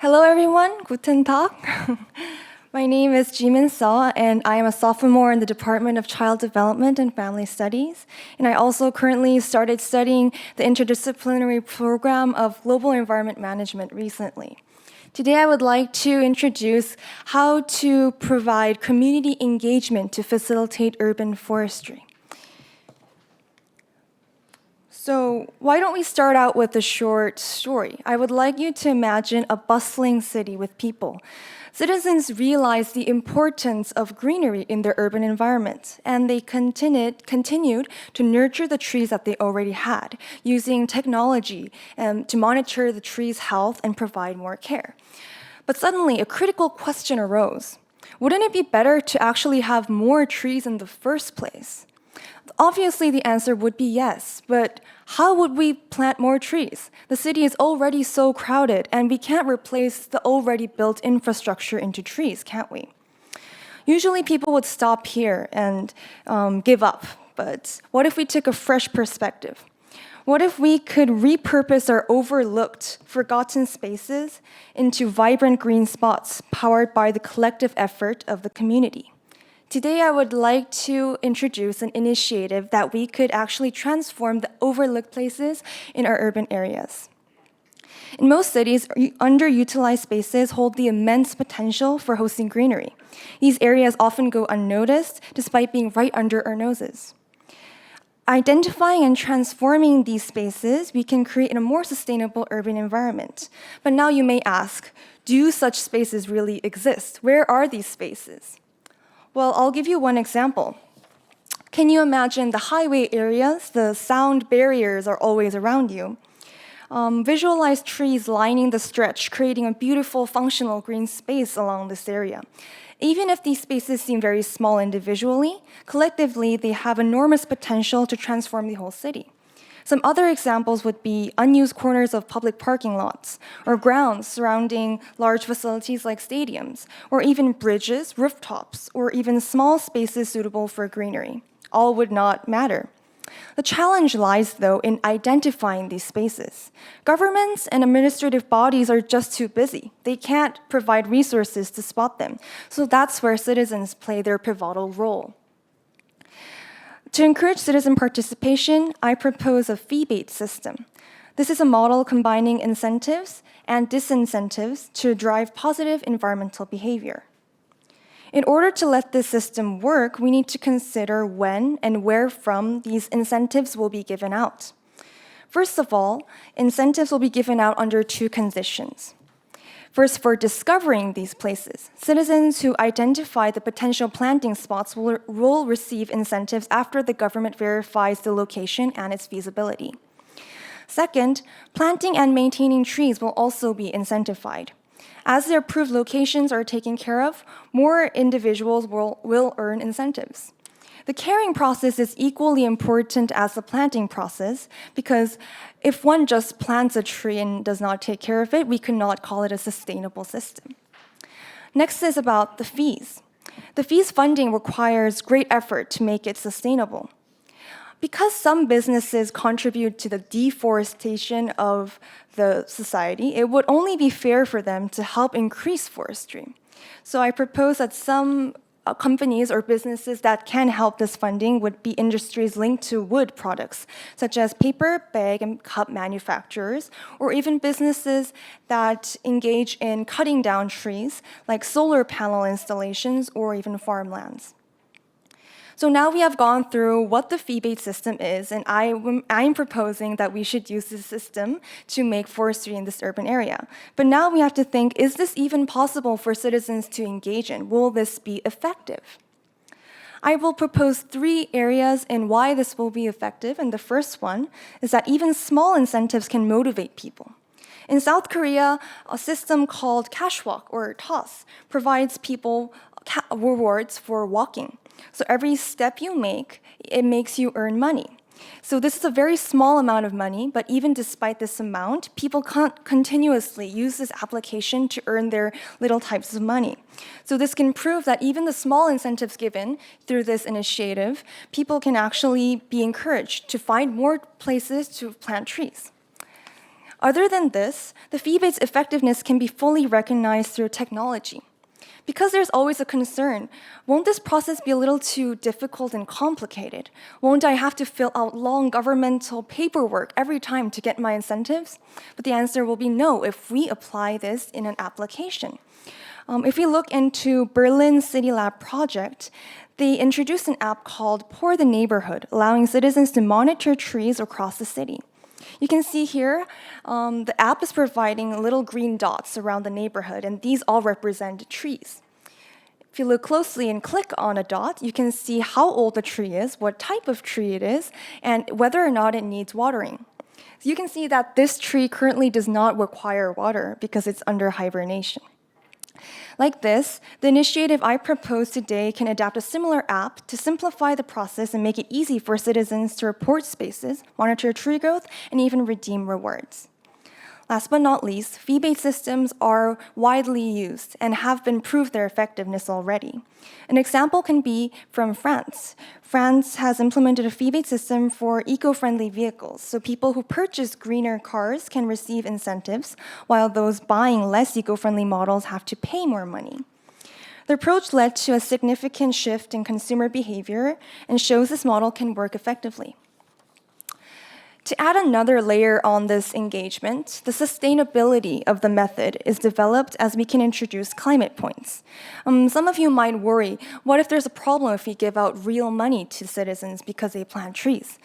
Hello everyone, guten Tag. My name is Jimin Seo, and I am a sophomore in the Department of Child Development and Family Studies. And I also currently started studying the interdisciplinary program of Global Environment Management recently. Today I would like to introduce how to provide community engagement to facilitate urban forestry. So why don't we start out with a short story? I would like you to imagine a bustling city with people. Citizens realized the importance of greenery in their urban environment, and they continued to nurture the trees that they already had, using technology to monitor the trees' health and provide more care. But suddenly, a critical question arose. Wouldn't it be better to actually have more trees in the first place? Obviously, the answer would be yes, but how would we plant more trees? The city is already so crowded, and we can't replace the already built infrastructure into trees, can't we? Usually, people would stop here and give up, but what if we took a fresh perspective? What if we could repurpose our overlooked, forgotten spaces into vibrant green spots powered by the collective effort of the community? Today, I would like to introduce an initiative that we could actually transform the overlooked places in our urban areas. In most cities, underutilized spaces hold the immense potential for hosting greenery. These areas often go unnoticed despite being right under our noses. Identifying and transforming these spaces, we can create a more sustainable urban environment. But now you may ask, do such spaces really exist? Where are these spaces? Well, I'll give you one example. Can you imagine the highway areas? The sound barriers are always around you. Visualize trees lining the stretch, creating a beautiful, functional green space along this area. Even if these spaces seem very small individually, collectively, they have enormous potential to transform the whole city. Some other examples would be unused corners of public parking lots, or grounds surrounding large facilities like stadiums, or even bridges, rooftops, or even small spaces suitable for greenery. All would not matter. The challenge lies, though, in identifying these spaces. Governments and administrative bodies are just too busy. They can't provide resources to spot them. So that's where citizens play their pivotal role. To encourage citizen participation, I propose a fee-based system. This is a model combining incentives and disincentives to drive positive environmental behavior. In order to let this system work, we need to consider when and where from these incentives will be given out. First of all, incentives will be given out under two conditions. First, for discovering these places, citizens who identify the potential planting spots will receive incentives after the government verifies the location and its feasibility. Second, planting and maintaining trees will also be incentivized. As the approved locations are taken care of, more individuals will earn incentives. The caring process is equally important as the planting process because if one just plants a tree and does not take care of it, we could not call it a sustainable system. Next is about the fees. The fees funding requires great effort to make it sustainable. Because some businesses contribute to the deforestation of the society, it would only be fair for them to help increase forestry. So I propose that some companies or businesses that can help this funding would be industries linked to wood products, such as paper, bag, and cup manufacturers, or even businesses that engage in cutting down trees, like solar panel installations or even farmlands. So now we have gone through what the fee-based system is, and I'm proposing that we should use this system to make forestry in this urban area. But now we have to think, is this even possible for citizens to engage in? Will this be effective? I will propose 3 areas in why this will be effective, and the first one is that even small incentives can motivate people. In South Korea, a system called cash walk, or toss, provides people rewards for walking. So every step you make, it makes you earn money. So this is a very small amount of money, but even despite this amount, people continuously use this application to earn their little types of money. So this can prove that even the small incentives given through this initiative, people can actually be encouraged to find more places to plant trees. Other than this, the fee-based effectiveness can be fully recognized through technology. Because there's always a concern, won't this process be a little too difficult and complicated? Won't I have to fill out long governmental paperwork every time to get my incentives? But the answer will be no if we apply this in an application. If we look into Berlin City Lab project, they introduced an app called Pour the Neighborhood, allowing citizens to monitor trees across the city. You can see here, the app is providing little green dots around the neighborhood, and these all represent trees. If you look closely and click on a dot, you can see how old the tree is, what type of tree it is, and whether or not it needs watering. So you can see that this tree currently does not require water because it's under hibernation. Like this, the initiative I propose today can adapt a similar app to simplify the process and make it easy for citizens to report spaces, monitor tree growth, and even redeem rewards. Last but not least, fee-based systems are widely used and have been proved their effectiveness already. An example can be from France. France has implemented a fee-based system for eco-friendly vehicles, so people who purchase greener cars can receive incentives, while those buying less eco-friendly models have to pay more money. The approach led to a significant shift in consumer behavior and shows this model can work effectively. To add another layer on this engagement, the sustainability of the method is developed as we can introduce climate points. Some of you might worry, what if there's a problem if we give out real money to citizens because they plant trees?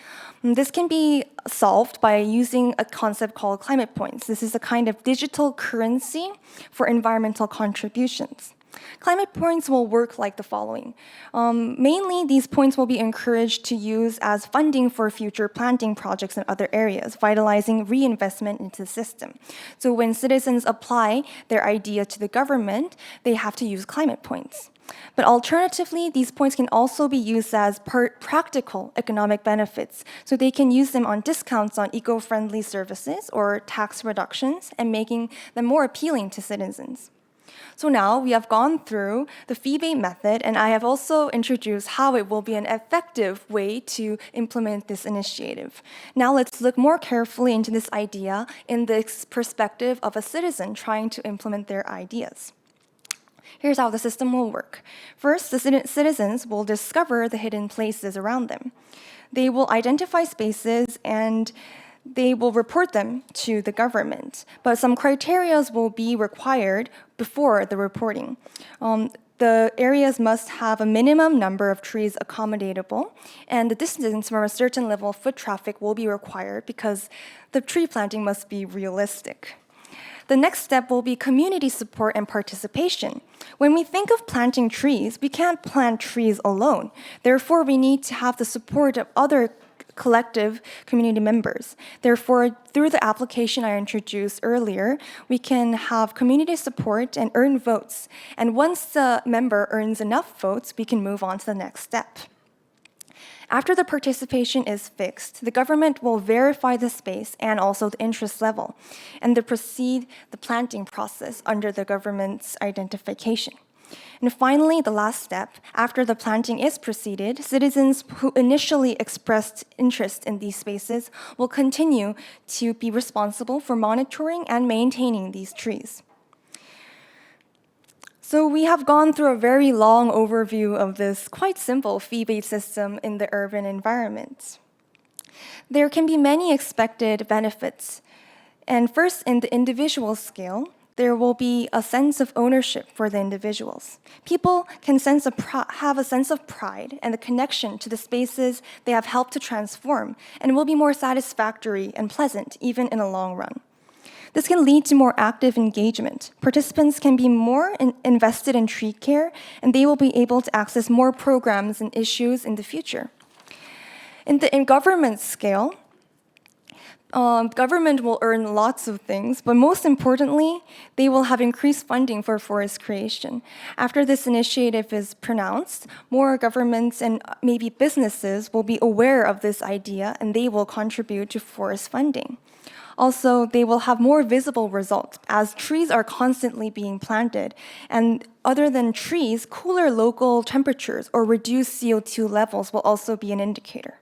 This can be solved by using a concept called climate points. This is a kind of digital currency for environmental contributions. Climate points will work like the following. Mainly, these points will be encouraged to use as funding for future planting projects in other areas, vitalizing reinvestment into the system. So when citizens apply their idea to the government, they have to use climate points. But alternatively, these points can also be used as practical economic benefits, so they can use them on discounts on eco-friendly services or tax reductions and making them more appealing to citizens. So now we have gone through the fee-based method, and I have also introduced how it will be an effective way to implement this initiative. Now let's look more carefully into this idea in the perspective of a citizen trying to implement their ideas. Here's how the system will work. First, the citizens will discover the hidden places around them. They will identify spaces and they will report them to the government, but some criteria will be required before the reporting. The areas must have a minimum number of trees accommodatable, and the distance from a certain level of foot traffic will be required because the tree planting must be realistic. The next step will be community support and participation. When we think of planting trees, we can't plant trees alone. Therefore, we need to have the support of other collective community members. Therefore, through the application I introduced earlier, we can have community support and earn votes. And once the member earns enough votes, we can move on to the next step. After the participation is fixed, the government will verify the space and also the interest level, and they proceed the planting process under the government's identification. And finally, the last step, after the planting is proceeded, citizens who initially expressed interest in these spaces will continue to be responsible for monitoring and maintaining these trees. So we have gone through a very long overview of this quite simple fee-based system in the urban environment. There can be many expected benefits. And first, in the individual scale, there will be a sense of ownership for the individuals. People can have a sense of pride and the connection to the spaces they have helped to transform, and will be more satisfactory and pleasant, even in the long run. This can lead to more active engagement. Participants can be more invested in tree care, and they will be able to access more programs and issues in the future. In government scale, government will earn lots of things, but most importantly, they will have increased funding for forest creation. After this initiative is pronounced, more governments and maybe businesses will be aware of this idea, and they will contribute to forest funding. Also, they will have more visible results as trees are constantly being planted. And other than trees, cooler local temperatures or reduced CO2 levels will also be an indicator.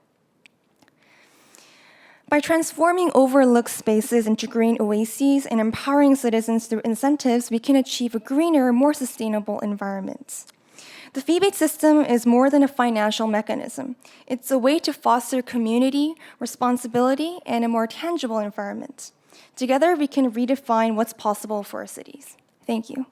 By transforming overlooked spaces into green oases and empowering citizens through incentives, we can achieve a greener, more sustainable environment. The fee-based system is more than a financial mechanism. It's a way to foster community, responsibility, and a more tangible environment. Together, we can redefine what's possible for our cities. Thank you.